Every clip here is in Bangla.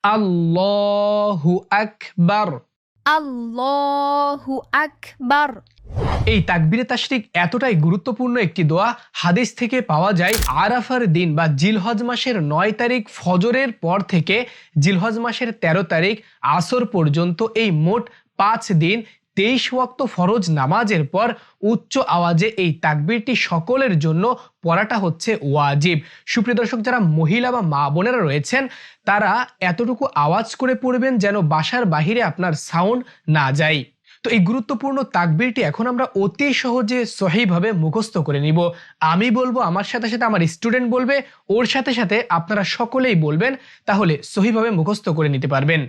আল্লাহু আকবার। আল্লাহু আকবার। এই তাকবীরে তাশরিক এতটাই গুরুত্বপূর্ণ একটি দোয়া, হাদিস থেকে পাওয়া যায় আরাফার দিন বা জিলহজ মাসের 9 তারিখ ফজরের পর থেকে জিলহজ মাসের 13 তারিখ আসর পর্যন্ত এই মোট 5 দিন 23 ওয়াক্ত ফরজ নামাজের পর উচ্চ আওয়াজে এই তাকবীরটি সকলের জন্য পড়াটা হচ্ছে ওয়াজিব। সুপ্রিয় দর্শক, যারা মহিলা বা মা বোনেরা রয়েছেন তারা এতটুকু আওয়াজ করে পড়বেন যেন বাসার বাহিরে আপনার সাউন্ড না যায়। তো এই গুরুত্বপূর্ণ তাকবীরটি এখন আমরা অতি সহজে সহিভাবে মুখস্থ করে নিব। আমি বলবো, আমার সাথে সাথে আমার স্টুডেন্ট বলবে, ওর সাথে সাথে আপনারা সকলেই বলবেন, তাহলে সহিভাবে মুখস্থ করে নিতে পারবেন।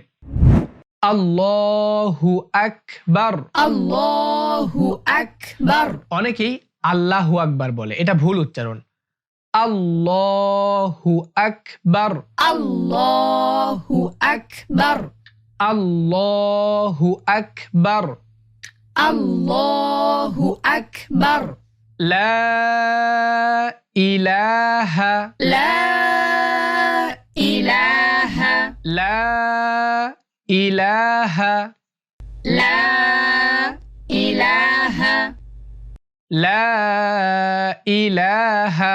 আল্লাহু আকবার। আল্লাহু আকবার। অনেকেই আল্লাহু আকবার বলে, এটা ভুল উচ্চারণ। আল্লাহু আকবার। আল্লাহু আকবার। আল্লাহু আকবার। আল্লাহু আকবার। লা ইলাহা। লা ইলাহা। লা ইলাহা। লা ইলাহা। লা ইলাহা।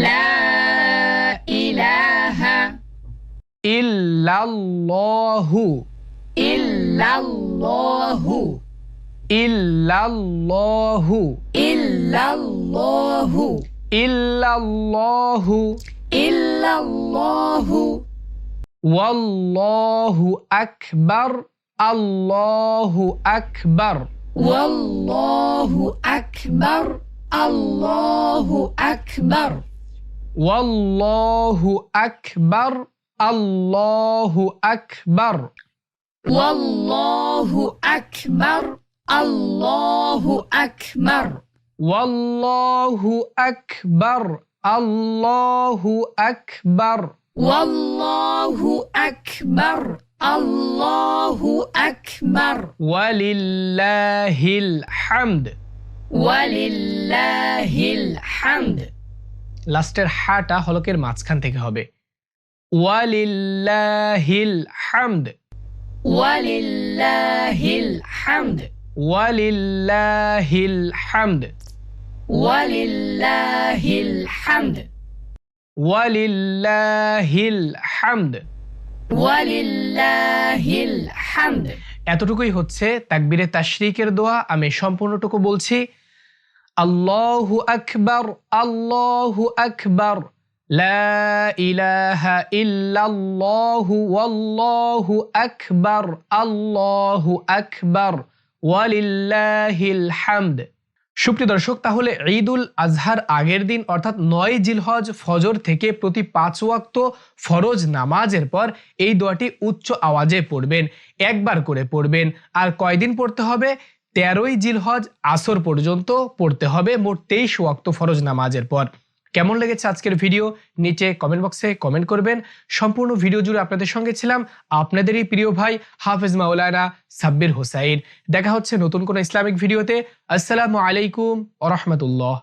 লা ইলাহা ইল্লাল্লাহু। ইল্লাল্লাহু। ইল্লাল্লাহু। ইল্লাল্লাহু। ইল্লাল্লাহু। ইল্লাল্লাহু। ওয়াল্লাহু আকবার। আল্লাহু আকবার। ওয়াল্লাহু আকবার। আল্লাহু আকবার। ওয়াল্লাহু আকবার। আল্লাহু আকবার। ওয়াল্লাহু আকবার। আল্লাহু আকবার। ওয়াল্লাহু আকবার। আল্লাহু আকবার। ওয়াল্লাহু আকবার। আল্লাহু আকবার। ওয়ালিল্লাহিল হামদ। ওয়ালিল্লাহিল হামদ। লাস্টের হাটা হলকের মাঝখান থেকে হবে। ওয়ালিল্লাহিল হামদ। ওয়ালিল্লাহিল হামদ। ওয়ালিল্লাহিল হামদ। ওয়ালিল্লাহিল হামদ। ওয়ালিল্লাহিল হামদ। ওয়ালিল্লাহিল হামদ। এতটুকুই হচ্ছে তাকবীরে তাশরিকের দোয়া। আমি সম্পূর্ণটুকু বলছি। আল্লাহু আকবার। আল্লাহু আকবার। লা ইলাহা ইল্লাল্লাহু ওয়াল্লাহু আকবার। আল্লাহু আকবার। ওয়ালিল্লাহিল হামদ। সুপ্রিয় দর্শক, তাহলে ঈদুল আজহার আগের দিন অর্থাৎ 9 জিলহজ ফজর থেকে প্রতি 5 ওয়াক্ত ফরজ নামাজের পর এই দোয়াটি উচ্চ আওয়াজে পড়বেন, একবার করে পড়বেন। আর কয়দিন পড়তে হবে? 13ই জিলহজ আসর পর্যন্ত পড়তে হবে, মোট 23 ওয়াক্ত ফরজ নামাজের পর। কেমন লেগেছে আজকের ভিডিও নিচে কমেন্ট বক্সে কমেন্ট করবেন। সম্পূর্ণ ভিডিও জুড়ে আপনাদের সঙ্গে ছিলাম আপনাদেরই প্রিয় ভাই হাফেজ মাওলানা সাব্বির হোসাইন। দেখা হচ্ছে নতুন কোনো ইসলামিক ভিডিওতে। আসসালামু আলাইকুম ওয়া রাহমাতুল্লাহ।